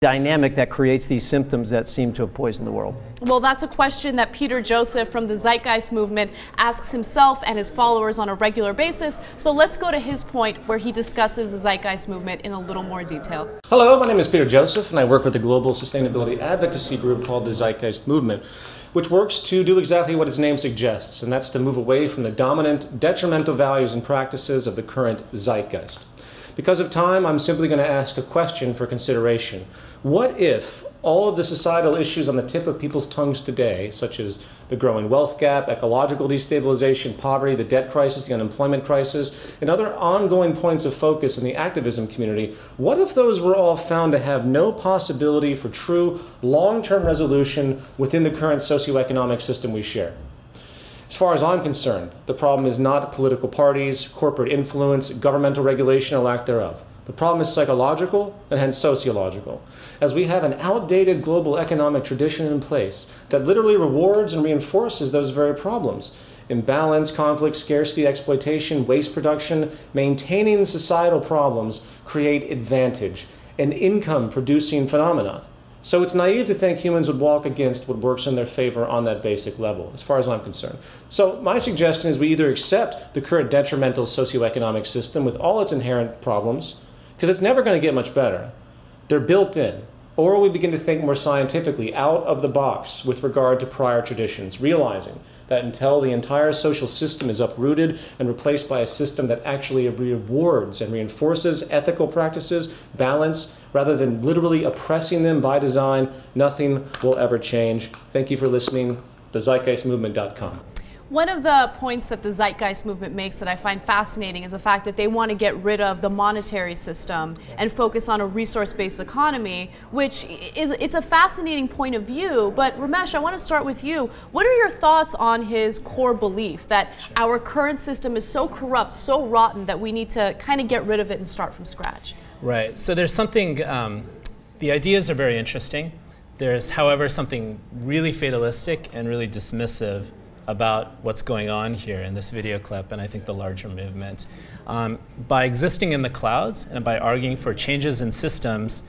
dynamic that creates these symptoms that seem to have poisoned the world? Well, that's a question that Peter Joseph from the Zeitgeist Movement asks himself and his followers on a regular basis. So let's go to his point where he discusses the Zeitgeist Movement in a little more detail. Hello, my name is Peter Joseph, and I work with a global sustainability advocacy group called the Zeitgeist Movement, which works to do exactly what its name suggests, and that's to move away from the dominant, detrimental values and practices of the current zeitgeist. Because of time, I'm simply going to ask a question for consideration. What if all of the societal issues on the tip of people's tongues today, such as the growing wealth gap, ecological destabilization, poverty, the debt crisis, the unemployment crisis, and other ongoing points of focus in the activism community, what if those were all found to have no possibility for true long-term resolution within the current socioeconomic system we share? As far as I'm concerned, the problem is not political parties, corporate influence, governmental regulation, or lack thereof. The problem is psychological and hence sociological, as we have an outdated global economic tradition in place that literally rewards and reinforces those very problems. Imbalance, conflict, scarcity, exploitation, waste production, maintaining societal problems create advantage, an income-producing phenomenon. So it's naive to think humans would walk against what works in their favor on that basic level, as far as I'm concerned. So my suggestion is we either accept the current detrimental socioeconomic system with all its inherent problems, because it's never going to get much better. They're built in. Or we begin to think more scientifically, out of the box with regard to prior traditions, realizing that until the entire social system is uprooted and replaced by a system that actually rewards and reinforces ethical practices, balance, rather than literally oppressing them by design, nothing will ever change. Thank you for listening. TheZeitgeistMovement.com. One of the points that the Zeitgeist Movement makes that I find fascinating is the fact that they want to get rid of the monetary system and focus on a resource-based economy, which it's a fascinating point of view. But Ramesh, I want to start with you. What are your thoughts on his core belief that our current system is so corrupt, so rotten, that we need to kind of get rid of it and start from scratch? Right. So there's something, the ideas are very interesting. There's, however, something really fatalistic and really dismissive about what's going on here in this video clip, and I think the larger movement. By existing in the clouds and by arguing for changes in systems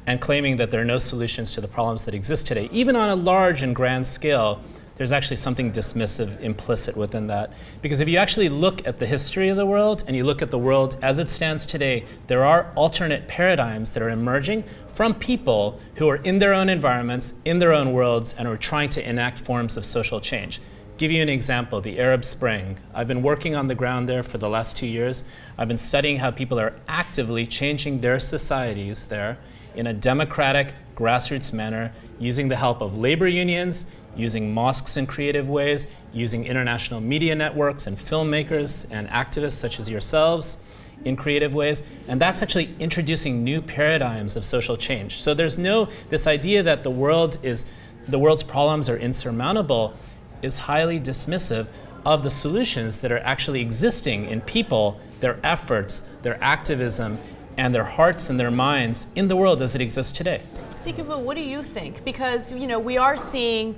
and claiming that there are no solutions to the problems that exist today, even on a large and grand scale, there's actually something dismissive implicit within that. Because if you actually look at the history of the world and you look at the world as it stands today, there are alternate paradigms that are emerging from people who are in their own environments, in their own worlds, and are trying to enact forms of social change. Give you an example, the Arab Spring. I've been working on the ground there for the last 2 years. I've been studying how people are actively changing their societies there in a democratic, grassroots manner, using the help of labor unions, using mosques in creative ways, using international media networks and filmmakers and activists such as yourselves in creative ways. And that's actually introducing new paradigms of social change. So there's this idea that the world's problems are insurmountable is highly dismissive of the solutions that are actually existing in people, their efforts, their activism, and their hearts and their minds in the world as it exists today. Sikivu, what do you think? Because we're seeing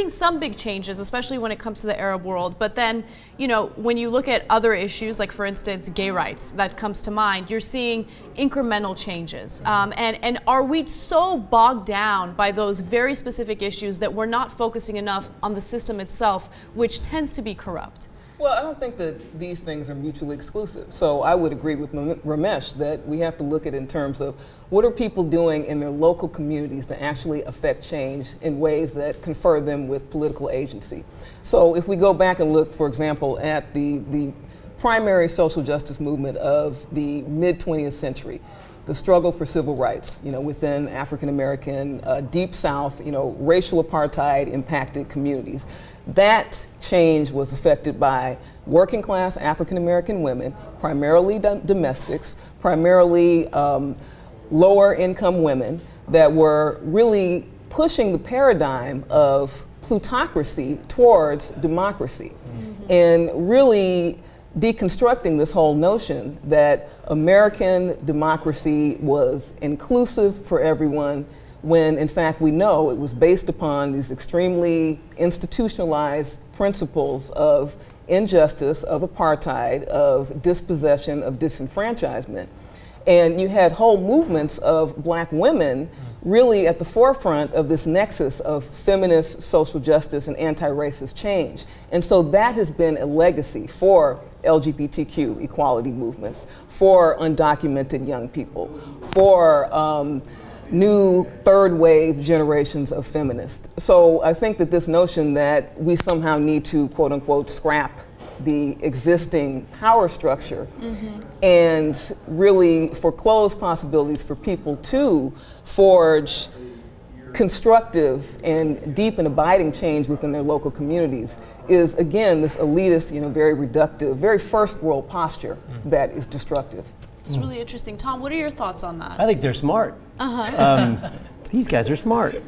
some big changes, especially when it comes to the Arab world. But then, when you look at other issues, like for instance, gay rights, that comes to mind, you're seeing incremental changes. And are we so bogged down by those very specific issues that we're not focusing enough on the system itself, which tends to be corrupt? Well, I don't think that these things are mutually exclusive. So I would agree with Ramesh that we have to look at it in terms of what are people doing in their local communities to actually affect change in ways that confer them with political agency. So if we go back and look, for example, at the primary social justice movement of the mid-20th century, the struggle for civil rights, within African American, Deep South, racial apartheid impacted communities. That change was affected by working class African American women, primarily domestics, primarily lower income women that were really pushing the paradigm of plutocracy towards democracy, and really deconstructing this whole notion that American democracy was inclusive for everyone, when in fact we know it was based upon these extremely institutionalized principles of injustice, of apartheid, of dispossession, of disenfranchisement. And you had whole movements of black women really at the forefront of this nexus of feminist social justice and anti-racist change. And so that has been a legacy for LGBTQ equality movements, for undocumented young people, for new third wave generations of feminists. So I think that this notion that we somehow need to, quote unquote, scrap the existing power structure and really foreclose possibilities for people to forge constructive and deep and abiding change within their local communities is, again, this elitist, very reductive, very first world posture that is destructive. It's really interesting. Tom, what are your thoughts on that? I think they're smart. These guys are smart.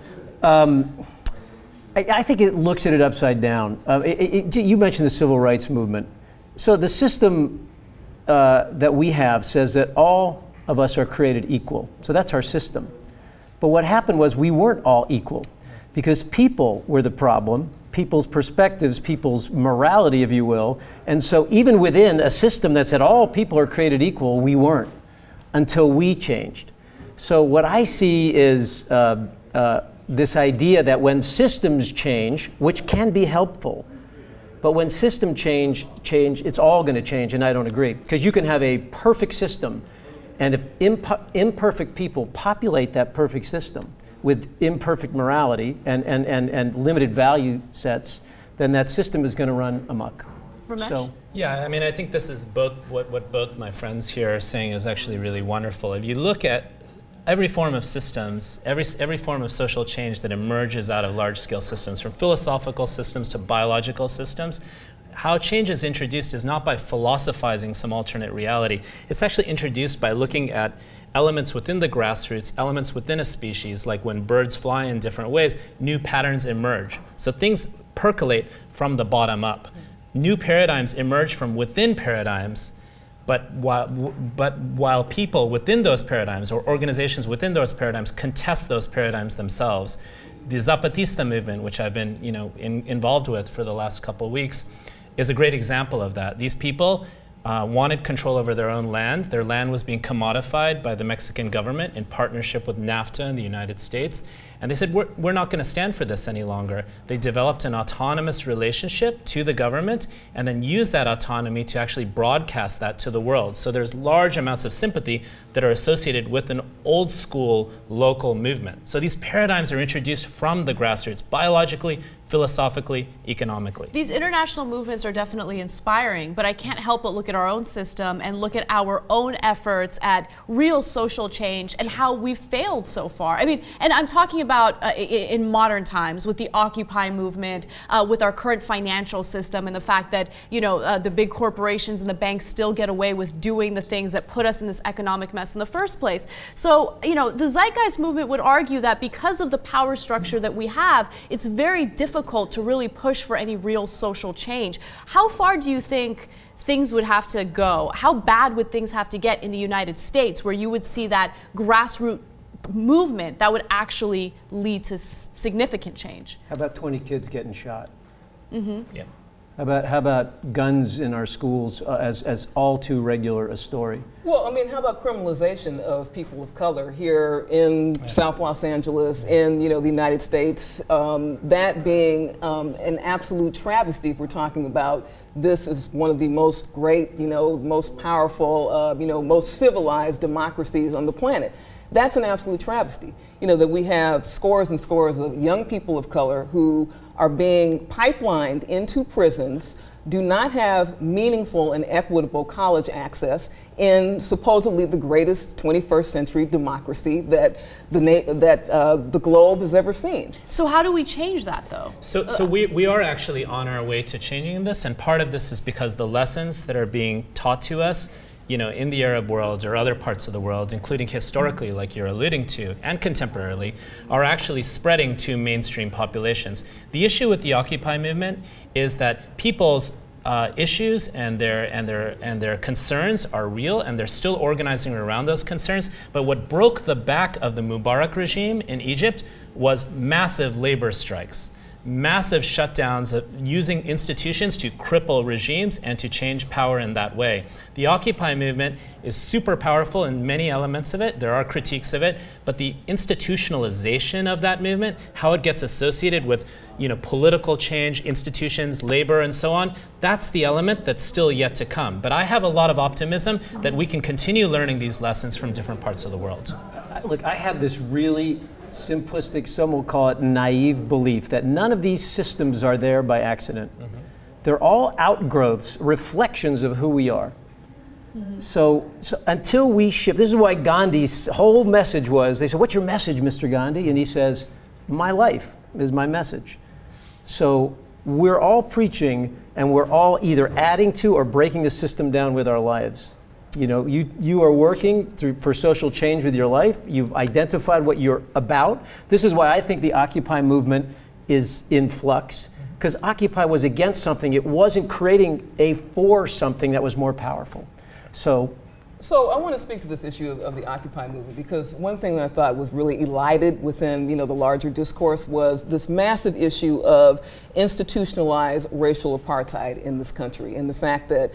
I think it looks at it upside down. You mentioned the civil rights movement. So the system that we have says that all of us are created equal. So that's our system. But what happened was we weren't all equal because people were the problem, people's perspectives, people's morality, if you will. And so even within a system that said all people are created equal, we weren't until we changed. So what I see is this idea that when systems change, which can be helpful, but when systems change, it's all going to change, and I don't agree. Because you can have a perfect system, and if imperfect people populate that perfect system with imperfect morality and limited value sets, then that system is going to run amok. Ramesh? So, yeah, I mean, I think this is both what both my friends here are saying is actually really wonderful. If you look at every form of systems, every form of social change that emerges out of large-scale systems, from philosophical systems to biological systems, how change is introduced is not by philosophizing some alternate reality. It's actually introduced by looking at elements within the grassroots, elements within a species, like when birds fly in different ways, new patterns emerge. So things percolate from the bottom up. New paradigms emerge from within paradigms. But while people within those paradigms or organizations within those paradigms contest those paradigms themselves, the Zapatista movement, which I've been involved with for the last couple of weeks, is a great example of that. These people wanted control over their own land. Their land was being commodified by the Mexican government in partnership with NAFTA in the United States. And they said, we're not going to stand for this any longer. They developed an autonomous relationship to the government and then used that autonomy to actually broadcast that to the world. So there's large amounts of sympathy that are associated with an old school local movement. So these paradigms are introduced from the grassroots, biologically, philosophically, economically. These international movements are definitely inspiring, but I can't help but look at our own system and look at our own efforts at real social change and how we've failed so far. I mean, and I'm talking about in modern times with the Occupy movement, with our current financial system and the fact that, the big corporations and the banks still get away with doing the things that put us in this economic mess in the first place. So, the Zeitgeist movement would argue that because of the power structure that we have, it's very difficult to really push for any real social change. How far do you think things would have to go? How bad would things have to get in the United States where you would see that grassroots movement that would actually lead to significant change? how about 20 kids getting shot? Yeah. How about guns in our schools as all too regular a story? Well, I mean, how about criminalization of people of color here in South Los Angeles, in the United States? That being an absolute travesty if we're talking about this is one of the most great, most powerful, most civilized democracies on the planet. That's an absolute travesty. That we have scores and scores of young people of color who are being pipelined into prisons, do not have meaningful and equitable college access in supposedly the greatest 21st century democracy that the globe has ever seen. So how do we change that, though? So we are actually on our way to changing this, and part of this is because the lessons that are being taught to us in the Arab world or other parts of the world, including historically, like you're alluding to, and contemporarily, are actually spreading to mainstream populations. The issue with the Occupy movement is that people's issues and their concerns are real, and they're still organizing around those concerns. But what broke the back of the Mubarak regime in Egypt was massive labor strikes. massive shutdowns of using institutions to cripple regimes and to change power in that way. The Occupy movement is super powerful in many elements of it. There are critiques of it, but the institutionalization of that movement, how it gets associated with political change, institutions, labor, and so on, that's the element that's still yet to come. But I have a lot of optimism that we can continue learning these lessons from different parts of the world. Look, I have this really simplistic, some will call it naive belief that none of these systems are there by accident. Mm-hmm. They're all outgrowths, reflections of who we are. Mm-hmm. So until we shift, this is why Gandhi's whole message was, they said, "What's your message, Mr. Gandhi?" And he says, "My life is my message." So we're all preaching, and we're all either adding to or breaking the system down with our lives. You are working for social change with your life. You've identified what you're about. This is why I think the Occupy movement is in flux, because Occupy was against something. It wasn't creating for something that was more powerful. So I want to speak to this issue of the Occupy movement, because one thing that I thought was really elided within the larger discourse was this massive issue of institutionalized racial apartheid in this country, and the fact that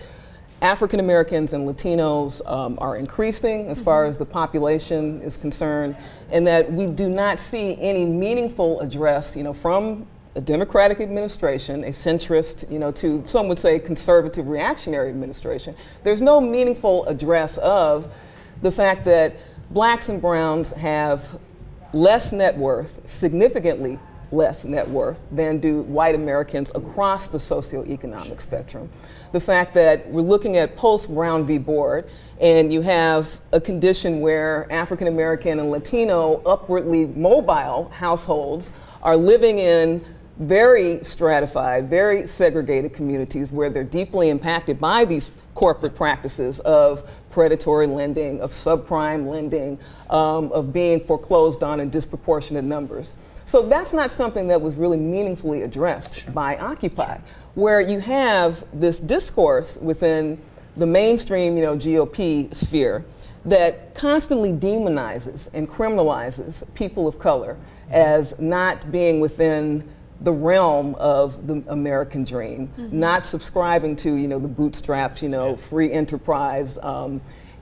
African Americans and Latinos are increasing as far as the population is concerned, and that we do not see any meaningful address, from a Democratic administration, a centrist, to some would say conservative reactionary administration. There's no meaningful address of the fact that blacks and browns have less net worth, significantly less net worth than do white Americans across the socioeconomic spectrum. The fact that we're looking at post-Brown v. Board, and you have a condition where African American and Latino upwardly mobile households are living in very stratified, very segregated communities where they're deeply impacted by these corporate practices of predatory lending, of subprime lending, of being foreclosed on in disproportionate numbers. So that's not something that was really meaningfully addressed by Occupy, where you have this discourse within the mainstream, GOP sphere that constantly demonizes and criminalizes people of color as not being within the realm of the American dream, not subscribing to, the bootstraps, free enterprise,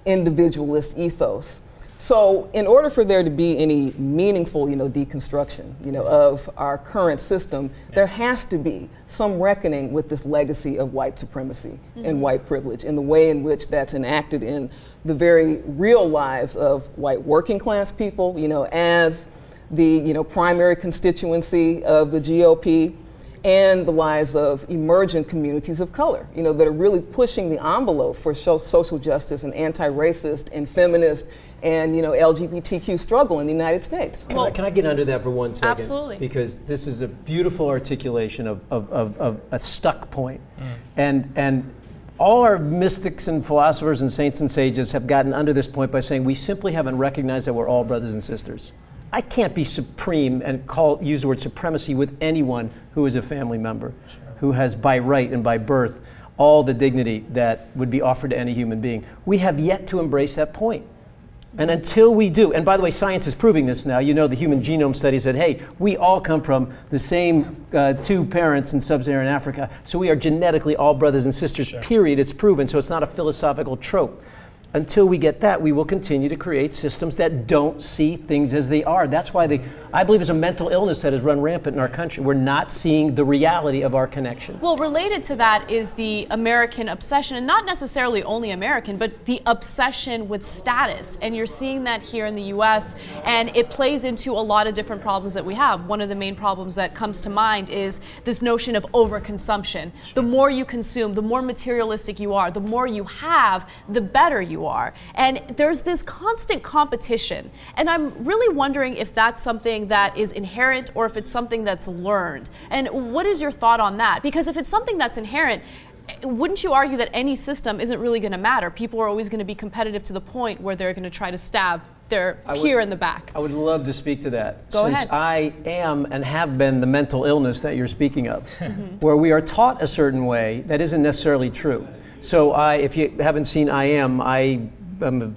individualist ethos. So in order for there to be any meaningful, deconstruction, of our current system, there has to be some reckoning with this legacy of white supremacy and white privilege, and the way in which that's enacted in the very real lives of white working class people, as the primary constituency of the GOP, and the lives of emergent communities of color, that are really pushing the envelope for social justice and anti-racist and feminist and LGBTQ struggle in the United States. Can I get under that for 1 second? Absolutely. Because this is a beautiful articulation of a stuck point. And all our mystics and philosophers and saints and sages have gotten under this point by saying we simply haven't recognized that we're all brothers and sisters. I can't be supreme and use the word supremacy with anyone who is a family member, who has by right and by birth all the dignity that would be offered to any human being. We have yet to embrace that point. And until we do, and by the way, science is proving this now. The Human Genome Study said, hey, we all come from the same 2 parents in sub-Saharan Africa, so we are genetically all brothers and sisters, period. It's proven, so it's not a philosophical trope. Until we get that, we will continue to create systems that don't see things as they are. That's why I believe there's a mental illness that has run rampant in our country. We're not seeing the reality of our connection. Well, related to that is the American obsession, and not necessarily only American, but the obsession with status. And you're seeing that here in the US, and it plays into a lot of different problems that we have. One of the main problems that comes to mind is this notion of overconsumption. The more you consume, the more materialistic you are, the more you have, the better you are. And there's this constant competition. And I'm really wondering if that's something that is inherent or if it's something that's learned. And what is your thought on that? Because if it's something that's inherent, wouldn't you argue that any system isn't really going to matter? People are always going to be competitive to the point where they're going to try to stab their peer in the back. I would love to speak to that. Go ahead. Since I am and have been the mental illness that you're speaking of, where we are taught a certain way that isn't necessarily true. So if you haven't seen I am a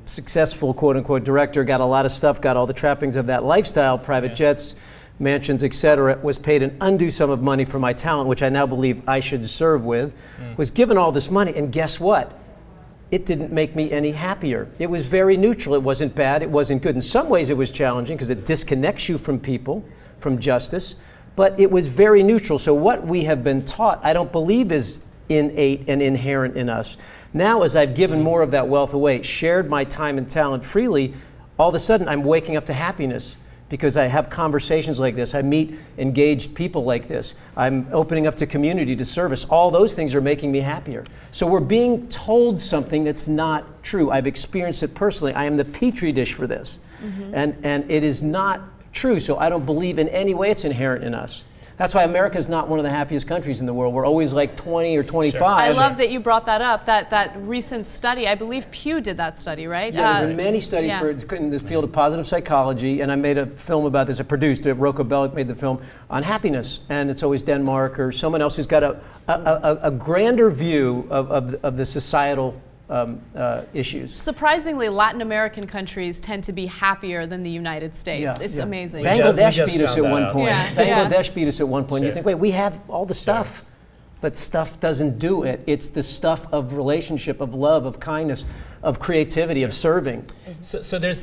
successful quote-unquote director, got a lot of stuff, got all the trappings of that lifestyle, private jets, mansions, etc., was paid an undue sum of money for my talent, which I now believe I should serve with, was given all this money, and guess what? It didn't make me any happier. It was very neutral. It wasn't bad. It wasn't good. In some ways, it was challenging because it disconnects you from people, from justice, but it was very neutral. So what we have been taught, I don't believe is innate and inherent in us. Now, as I've given more of that wealth away, shared my time and talent freely, all of a sudden I'm waking up to happiness because I have conversations like this. I meet engaged people like this. I'm opening up to community, to service. All those things are making me happier. So we're being told something that's not true. I've experienced it personally. I am the petri dish for this. And it is not true. So I don't believe in any way it's inherent in us. That's why America is not one of the happiest countries in the world. We're always like 20 or 25. I love that you brought that up, that recent study. I believe Pew did that study, right? Yeah, there's been many studies in the field of positive psychology, and I made a film about this. I produced it. Rocco Bellic made the film on happiness, and it's always Denmark or someone else who's got a grander view of the societal issues. Surprisingly, Latin American countries tend to be happier than the United States. It's amazing. Bangladesh beat us at one point. Bangladesh beat us at one point. You think, wait, we have all the stuff, but stuff doesn't do it. It's the stuff of relationship, of love, of kindness, of creativity, of serving. So there's